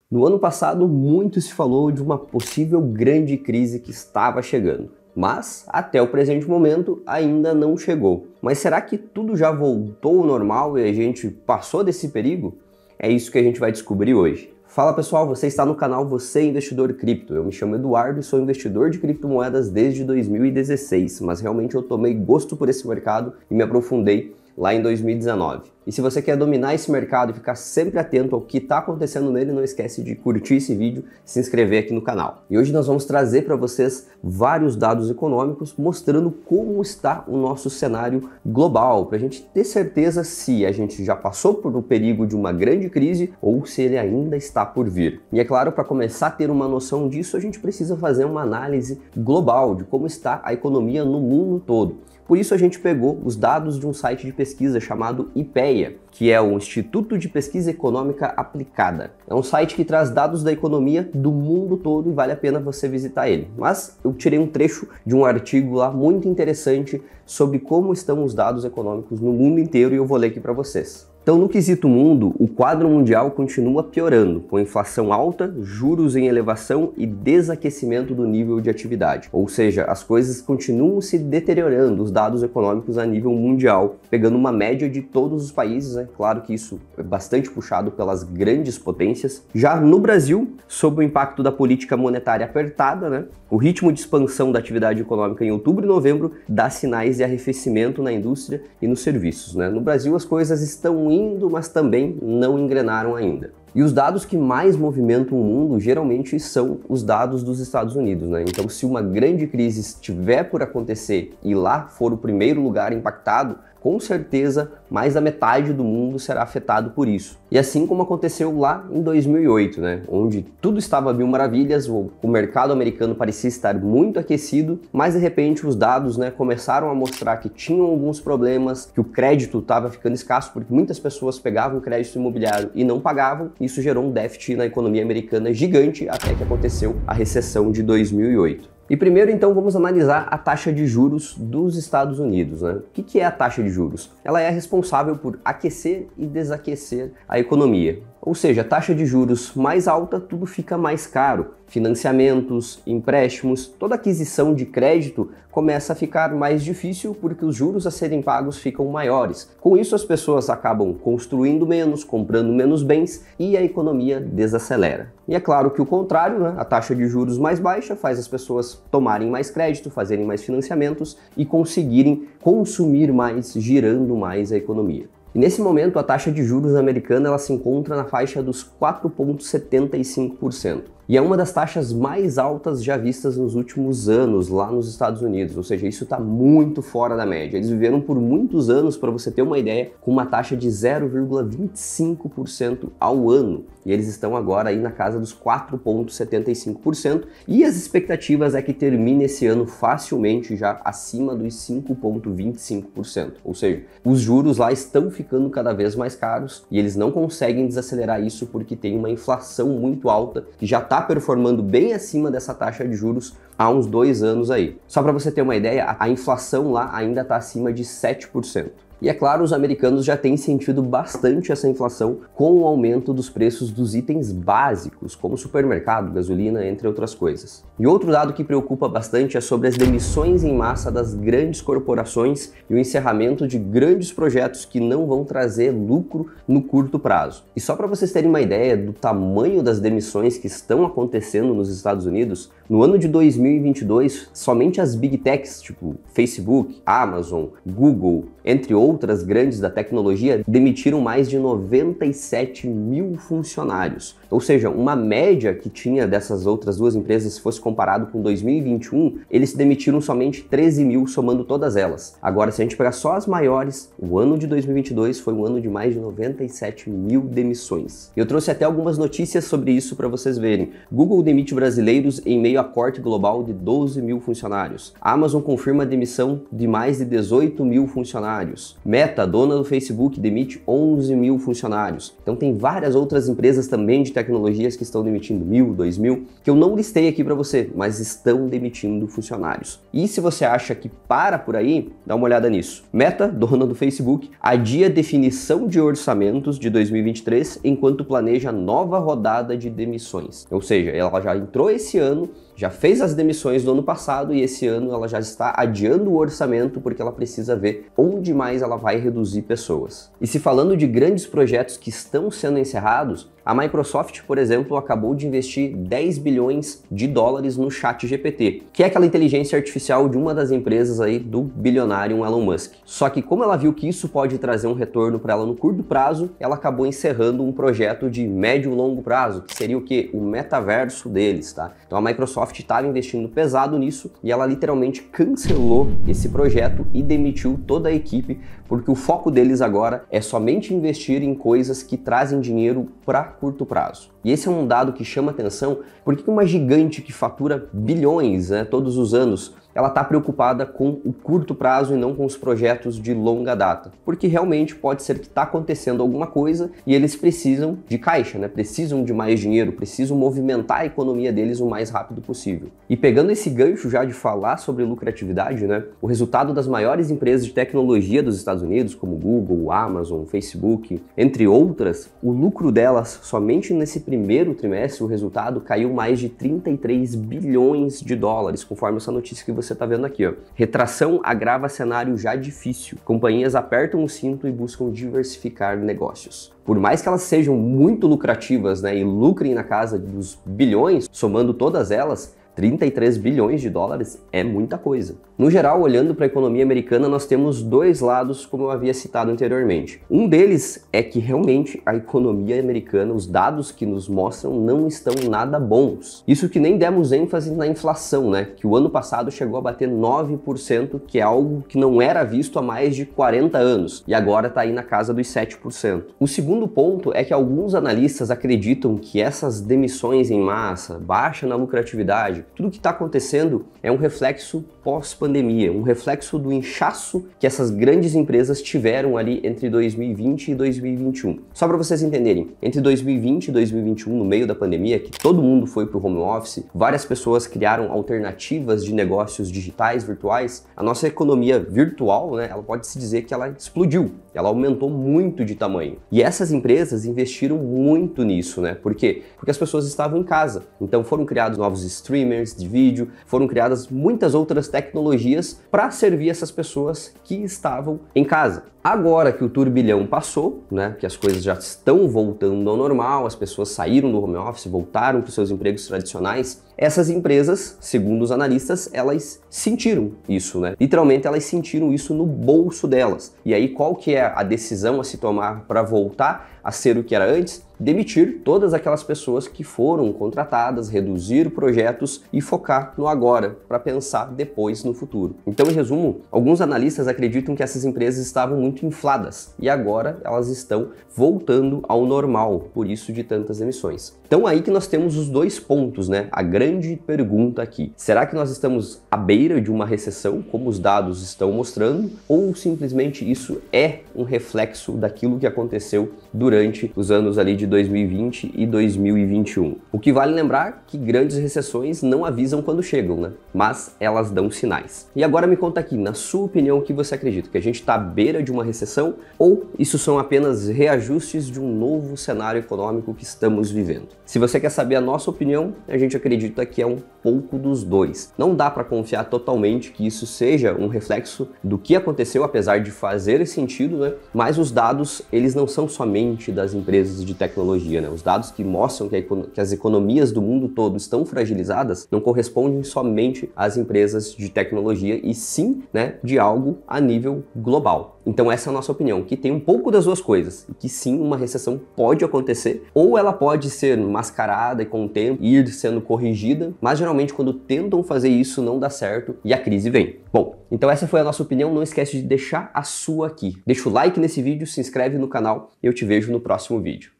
No ano passado, muito se falou de uma possível grande crise que estava chegando, mas até o presente momento ainda não chegou. Mas será que tudo já voltou ao normal e a gente passou desse perigo? É isso que a gente vai descobrir hoje. Fala pessoal, você está no canal Você Investidor Cripto. Eu me chamo Eduardo e sou investidor de criptomoedas desde 2016, mas realmente eu tomei gosto por esse mercado e me aprofundei lá em 2019. E se você quer dominar esse mercado e ficar sempre atento ao que está acontecendo nele, não esquece de curtir esse vídeo e se inscrever aqui no canal. E hoje nós vamos trazer para vocês vários dados econômicos mostrando como está o nosso cenário global, para a gente ter certeza se a gente já passou por um perigo de uma grande crise ou se ele ainda está por vir. E é claro, para começar a ter uma noção disso, a gente precisa fazer uma análise global de como está a economia no mundo todo. Por isso a gente pegou os dados de um site de pesquisa chamado IPEA, que é o Instituto de Pesquisa Econômica Aplicada. É um site que traz dados da economia do mundo todo e vale a pena você visitar ele. Mas eu tirei um trecho de um artigo lá muito interessante sobre como estão os dados econômicos no mundo inteiro e eu vou ler aqui para vocês. Então, no quesito mundo, o quadro mundial continua piorando, com inflação alta, juros em elevação e desaquecimento do nível de atividade. Ou seja, as coisas continuam se deteriorando, os dados econômicos a nível mundial, pegando uma média de todos os países, né? Claro que isso é bastante puxado pelas grandes potências. Já no Brasil, sob o impacto da política monetária apertada, né? O ritmo de expansão da atividade econômica em outubro e novembro dá sinais de arrefecimento na indústria e nos serviços, né? No Brasil, as coisas estão indo, mas também não engrenaram ainda. E os dados que mais movimentam o mundo geralmente são os dados dos Estados Unidos, né? Então, se uma grande crise estiver por acontecer e lá for o primeiro lugar impactado, com certeza mais da metade do mundo será afetado por isso. E assim como aconteceu lá em 2008, né? Onde tudo estava a mil maravilhas, o mercado americano parecia estar muito aquecido, mas de repente os dados, né, começaram a mostrar que tinham alguns problemas, que o crédito estava ficando escasso, porque muitas pessoas pegavam crédito imobiliário e não pagavam. Isso gerou um déficit na economia americana gigante até que aconteceu a recessão de 2008. E primeiro, então, vamos analisar a taxa de juros dos Estados Unidos, né? O que é a taxa de juros? Ela é responsável por aquecer e desaquecer a economia. Ou seja, a taxa de juros mais alta, tudo fica mais caro. Financiamentos, empréstimos, toda aquisição de crédito começa a ficar mais difícil porque os juros a serem pagos ficam maiores. Com isso, as pessoas acabam construindo menos, comprando menos bens e a economia desacelera. E é claro que o contrário, né? A taxa de juros mais baixa faz as pessoas tomarem mais crédito, fazerem mais financiamentos e conseguirem consumir mais, girando mais a economia. E nesse momento, a taxa de juros americana ela se encontra na faixa dos 4,75%. E é uma das taxas mais altas já vistas nos últimos anos lá nos Estados Unidos, ou seja, isso está muito fora da média. Eles viveram por muitos anos, para você ter uma ideia, com uma taxa de 0,25% ao ano. E eles estão agora aí na casa dos 4,75%. E as expectativas é que termine esse ano facilmente já acima dos 5,25%. Ou seja, os juros lá estão ficando cada vez mais caros e eles não conseguem desacelerar isso porque tem uma inflação muito alta que já está performando bem acima dessa taxa de juros há uns 2 anos aí. Só para você ter uma ideia, a inflação lá ainda está acima de 7%. E é claro, os americanos já têm sentido bastante essa inflação com o aumento dos preços dos itens básicos, como supermercado, gasolina, entre outras coisas. E outro dado que preocupa bastante é sobre as demissões em massa das grandes corporações e o encerramento de grandes projetos que não vão trazer lucro no curto prazo. E só para vocês terem uma ideia do tamanho das demissões que estão acontecendo nos Estados Unidos, no ano de 2022, somente as Big Techs, tipo Facebook, Amazon, Google, entre outras grandes da tecnologia, demitiram mais de 97 mil funcionários. Ou seja, uma média que tinha dessas outras duas empresas, se fosse comparado com 2021, eles demitiram somente 13 mil, somando todas elas. Agora, se a gente pegar só as maiores, o ano de 2022 foi um ano de mais de 97 mil demissões. Eu trouxe até algumas notícias sobre isso para vocês verem. Google demite brasileiros em meio meio a corte global de 12 mil funcionários. A Amazon confirma a demissão de mais de 18 mil funcionários. Meta, dona do Facebook, demite 11 mil funcionários. Então tem várias outras empresas também de tecnologias que estão demitindo 1.000, 2.000, que eu não listei aqui para você, mas estão demitindo funcionários. E se você acha que para por aí, dá uma olhada nisso. Meta, dona do Facebook, adia definição de orçamentos de 2023 enquanto planeja nova rodada de demissões. Ou seja, ela já entrou esse ano, já fez as demissões do ano passado e esse ano ela já está adiando o orçamento porque ela precisa ver onde mais ela vai reduzir pessoas. E se falando de grandes projetos que estão sendo encerrados, a Microsoft, por exemplo, acabou de investir 10 bilhões de dólares no ChatGPT, que é aquela inteligência artificial de uma das empresas aí do bilionário Elon Musk. Só que como ela viu que isso pode trazer um retorno para ela no curto prazo, ela acabou encerrando um projeto de médio e longo prazo, que seria o quê? O metaverso deles, tá? Então a Microsoft estava investindo pesado nisso e ela literalmente cancelou esse projeto e demitiu toda a equipe, porque o foco deles agora é somente investir em coisas que trazem dinheiro para curto prazo. E esse é um dado que chama atenção, porque uma gigante que fatura bilhões, né, todos os anos, ela está preocupada com o curto prazo e não com os projetos de longa data. Porque realmente pode ser que está acontecendo alguma coisa e eles precisam de caixa, né? Precisam de mais dinheiro, precisam movimentar a economia deles o mais rápido possível. E pegando esse gancho já de falar sobre lucratividade, né? O resultado das maiores empresas de tecnologia dos Estados Unidos, como Google, Amazon, Facebook, entre outras, o lucro delas, somente nesse primeiro trimestre, o resultado caiu mais de 33 bilhões de dólares, conforme essa notícia que você está vendo aqui, ó. Retração agrava cenário já difícil. Companhias apertam o cinto e buscam diversificar negócios. Por mais que elas sejam muito lucrativas, né, e lucrem na casa dos bilhões, somando todas elas, 33 bilhões de dólares é muita coisa. No geral, olhando para a economia americana, nós temos dois lados, como eu havia citado anteriormente. Um deles é que realmente a economia americana, os dados que nos mostram, não estão nada bons. Isso que nem demos ênfase na inflação, né? Que o ano passado chegou a bater 9%, que é algo que não era visto há mais de 40 anos, e agora está aí na casa dos 7%. O segundo ponto é que alguns analistas acreditam que essas demissões em massa, baixa na lucratividade, tudo que está acontecendo é um reflexo pós-pandemia, um reflexo do inchaço que essas grandes empresas tiveram ali entre 2020 e 2021. Só para vocês entenderem, entre 2020 e 2021, no meio da pandemia, que todo mundo foi para o home office, várias pessoas criaram alternativas de negócios digitais, virtuais, a nossa economia virtual, né, ela pode-se dizer que ela explodiu, ela aumentou muito de tamanho. E essas empresas investiram muito nisso, né? Por quê? Porque as pessoas estavam em casa, então foram criados novos streamers de vídeo, foram criadas muitas outras tecnologias para servir essas pessoas que estavam em casa. Agora que o turbilhão passou, né, que as coisas já estão voltando ao normal, as pessoas saíram do home office, voltaram para os seus empregos tradicionais, essas empresas, segundo os analistas, elas sentiram isso, né? Literalmente elas sentiram isso no bolso delas. E aí qual que é a decisão a se tomar para voltar a ser o que era antes? Demitir todas aquelas pessoas que foram contratadas, reduzir projetos e focar no agora, para pensar depois no futuro. Então, em resumo, alguns analistas acreditam que essas empresas estavam muito infladas e agora elas estão voltando ao normal, por isso de tantas demissões. Então aí que nós temos os dois pontos, né? A grande pergunta aqui: será que nós estamos à beira de uma recessão, como os dados estão mostrando, ou simplesmente isso é um reflexo daquilo que aconteceu durante os anos ali de 2020 e 2021? O que vale lembrar que grandes recessões não avisam quando chegam, né? Mas elas dão sinais. E agora me conta aqui, na sua opinião, o que você acredita? Que a gente está à beira de uma recessão ou isso são apenas reajustes de um novo cenário econômico que estamos vivendo? Se você quer saber a nossa opinião, a gente acredita que é um pouco dos dois. Não dá para confiar totalmente que isso seja um reflexo do que aconteceu, apesar de fazer sentido, né? Mas os dados, eles não são somente das empresas de tecnologia, né? Os dados que mostram que as economias do mundo todo estão fragilizadas não correspondem somente às empresas de tecnologia e sim, né, de algo a nível global. Então essa é a nossa opinião, que tem um pouco das duas coisas, e que sim, uma recessão pode acontecer, ou ela pode ser mascarada e com o tempo ir sendo corrigida, mas geralmente quando tentam fazer isso não dá certo e a crise vem. Bom, então essa foi a nossa opinião, não esquece de deixar a sua aqui. Deixa o like nesse vídeo, se inscreve no canal e eu te vejo no próximo vídeo.